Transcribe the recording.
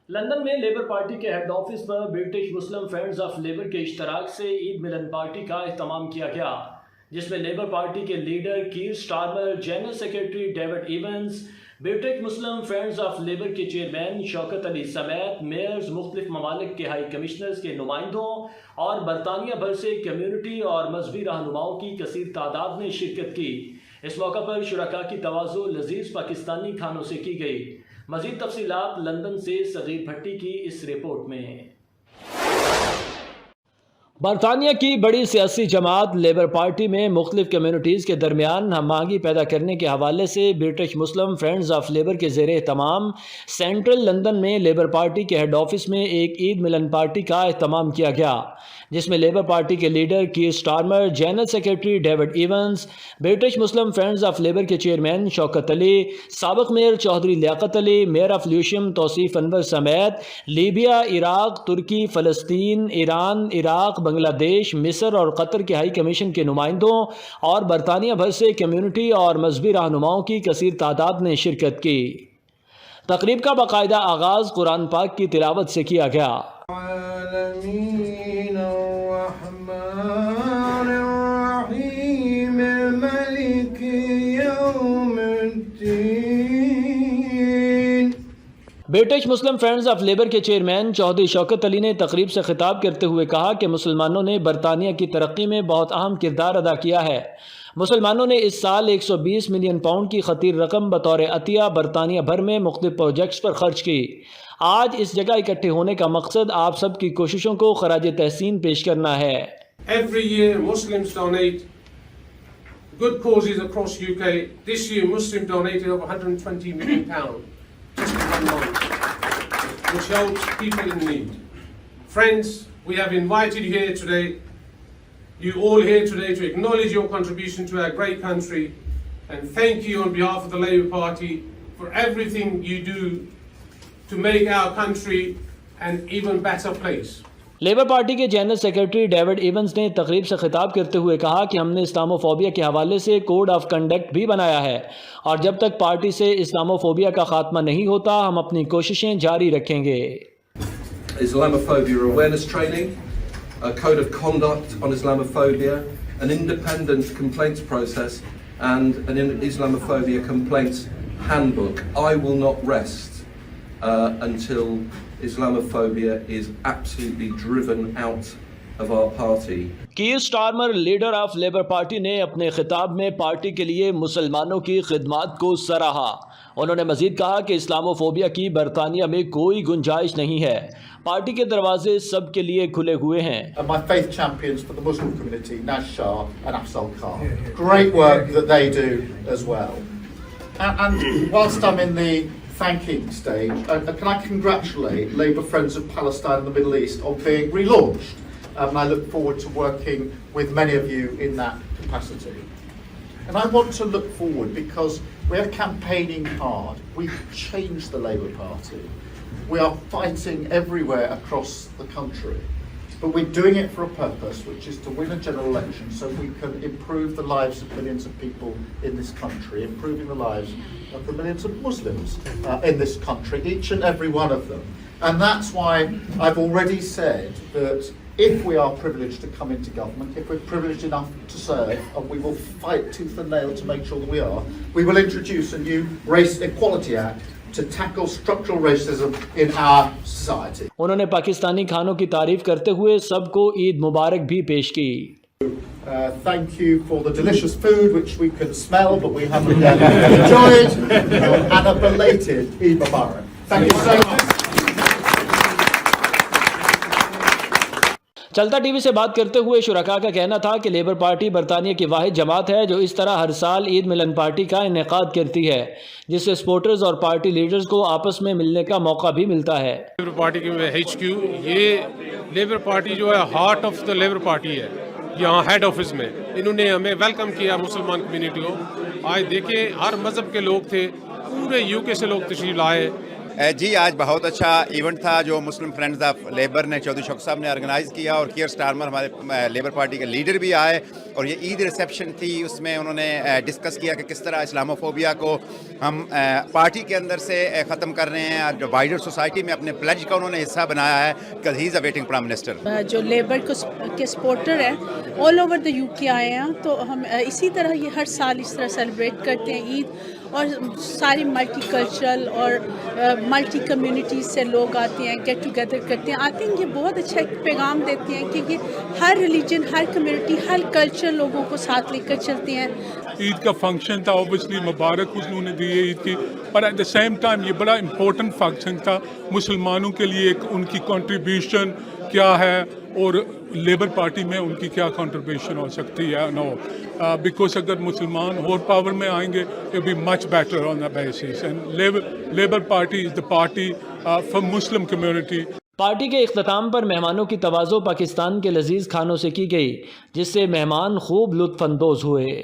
London میں Labour Party کے head office پر British Muslim friends of Labour کے اشتراک سے عید ملن پارٹی کا اہتمام کیا گیا، جس میں لیبر پارٹی کے leader Keir, Starmer, general secretary David Evans, British Muslim friends of Labour کے چیئرمین شرکت سمیت میئرز، مختلف ممالک کے ہائی کمیشنرز کے نمائندوں اور برطانیہ بھر سے کمیونٹی اور مذہبی رہنماؤں کی کثیر تعداد نے شرکت کی۔ اس موقع پر شرکاء کی توازو لذیذ پاکستانی کھانوں سے کی گئی۔ مزید تفصیلات لندن سے صغیر بھٹی کی اس رپورٹ میں۔ برطانیہ کی بڑی سیاسی جماعت لیبر پارٹی میں مختلف کمیونٹیز کے درمیان ہم آہنگی پیدا کرنے کے حوالے سے British Muslim friends of Labour کے زیر اہتمام سینٹرل لندن میں لیبر پارٹی کے ہیڈ آفس میں ایک عید ملن پارٹی کا اہتمام کیا گیا، جس میں لیبر پارٹی کے leader Keir, Starmer, general secretary David Evans, British Muslim friends of Labour کے چیئرمین شرکت، سابق mayor Chaudhry Liaquat Ali, mayor of Lewisham Tauseef Anwar سمیت لیبیا، عراق، ترکی، فلسطین، ایران، عراق، بنگلہ دیش، مصر اور قطر کے ہائی کمیشن کے نمائندوں اور برطانیہ بھر سے کمیونٹی اور مذہبی رہنماؤں کی کثیر تعداد نے شرکت کی۔ تقریب کا باقاعدہ آغاز قرآن پاک کی تلاوت سے کیا گیا۔ British Muslim friends of Labour کے چیئرمین چودھری شرکت علی نے تقریب سے خطاب کرتے ہوئے کہا کہ مسلمانوں نے برطانیہ کی ترقی میں بہت اہم کردار ادا کیا ہے۔ مسلمانوں نے اس سال 120 ملین پاؤنڈ کی خطیر رقم بطور عطیہ برطانیہ بھر میں مختلف پروجیکٹس پر خرچ کی۔ آج اس جگہ اکٹھے ہونے کا مقصد آپ سب کی کوششوں کو خراج تحسین پیش کرنا ہے۔ Every year Muslims donate good causes across UK. This year Muslims donated over £120 million just in 1 month, which helps people in need. Friends, we have invited you here today, you all here today, to acknowledge your contribution to our great country and thank you on behalf of the Labour Party for everything you do to make our country an even better place. Labour Party کے general secretary David Evans نے تقریب سے خطاب کرتے ہوئے کہا کہ ہم نے اسلاموفوبیا کے حوالے سے کوڈ آف کنڈکٹ بھی بنایا ہے اور جب تک پارٹی سے اسلاموفوبیا کا خاتمہ نہیں ہوتا ہم اپنی کوششیں جاری رکھیں گے۔ Islamophobia awareness training, a code of conduct on Islamophobia, an independent complaints process and an Islamophobia complaints handbook. I will not rest until Islamophobia is absolutely driven out of our party. کثیر، Starmer, leader of labour party نے اپنے خطاب میں party کے لیے مسلمانوں کی خدمات کو سراہا۔ انہوں نے مزید کہا کہ اسلاموفوبیا کی برطانیہ میں کوئی گنجائش نہیں ہے، پارٹی کے دروازے سب کے لیے کھلے ہوئے ہیں۔ My faith champions for the Muslim community, Naz Shah and Afzal Khan. Great work that they do as well. And whilst I'm in the thanking stage, can I congratulate Labour Friends of Palestine and the Middle East on being relaunched, and I look forward to working with many of you in that capacity. And I want to look forward because we are campaigning hard. We've changed the Labour Party. We are fighting everywhere across the country. But we're doing it for a purpose, which is to win a general election so we can improve the lives of millions of people in this country, improving the lives of the millions of Muslims in this country, each and every one of them. And that's why I've already said that if we are privileged to come into government, if we're privileged enough to serve, and we will fight tooth and nail to make sure that we are, we will introduce a new Race Equality Act to tackle structural racism in our society. انہوں نے پاکستانی کھانوں کی تعریف کرتے ہوئے سب کو عید مبارک بھی پیش کی۔ Thank you for the delicious food which we can smell but we haven't yet enjoyed, and a belated Eid Milan. Thank you so much. چلتا ٹی وی سے بات کرتے ہوئے شرکاء کا کہنا تھا کہ لیبر پارٹی برطانیہ کی واحد جماعت ہے جو اس طرح ہر سال عید ملن پارٹی کا انعقاد کرتی ہے، جس سے سپورٹرز اور پارٹی لیڈرز کو آپس میں ملنے کا موقع بھی ملتا ہے۔ لیبر پارٹی کی ایچ کیو، یہ لیبر پارٹی جو ہے heart of the labour party ہے، یہاں ہیڈ آفس میں انہوں نے ہمیں ویلکم کیا مسلمان کمیونٹی کو۔ آج دیکھیں ہر مذہب کے لوگ تھے، پورے یو کے سے لوگ تشریف لائے، جی آج بہت اچھا ایونٹ تھا جو مسلم فرینڈز آف لیبر نے چودھری شوکت صاحب نے آرگنائز کیا، اور کثیر اسٹارمر ہمارے لیبر پارٹی کے لیڈر بھی آئے، اور یہ عید ریسیپشن تھی، اس میں انہوں نے ڈسکس کیا کہ کس طرح اسلاموفوبیا کو ہم پارٹی کے اندر سے ختم کر رہے ہیں، اور جو وائڈر سوسائٹی میں اپنے پلیج کا انہوں نے حصہ بنایا ہے کہ ہی از اے ویٹنگ پرائم منسٹر۔ جو لیبر کے سپورٹر ہیں آل اوور دا یو کے آئے ہیں، تو ہم اسی طرح یہ ہر سال اس طرح سیلیبریٹ کرتے ہیں عید، اور ساری ملٹی کلچرل اور ملٹی کمیونٹیز سے لوگ آتے ہیں، گیٹ ٹوگیدر کرتے ہیں۔ آئی تھنک یہ بہت اچھا ایک پیغام دیتے ہیں کہ یہ ہر ریلیجن، ہر کمیونٹی، ہر کلچر لوگوں کو ساتھ لے کر چلتے ہیں۔ عید کا فنکشن تھا، اوبیسلی مبارک انہوں نے دی ہے عید کی، پر ایٹ دا سیم ٹائم یہ بڑا امپورٹنٹ فنکشن تھا مسلمانوں کے لیے، ان کی کنٹریبیوشن کیا ہے اور لیبر پارٹی میں ان کی کیا کنٹریبیوشن ہو سکتی ہے۔ نو بیکاز اگر مسلمان اور پاور میں آئیں گے it be much better on the basis, and Labour Party is the party for Muslim community. Party کے اختتام پر مہمانوں کی تواضع پاکستان کے لذیذ کھانوں سے کی گئی، جس سے مہمان خوب لطف اندوز ہوئے۔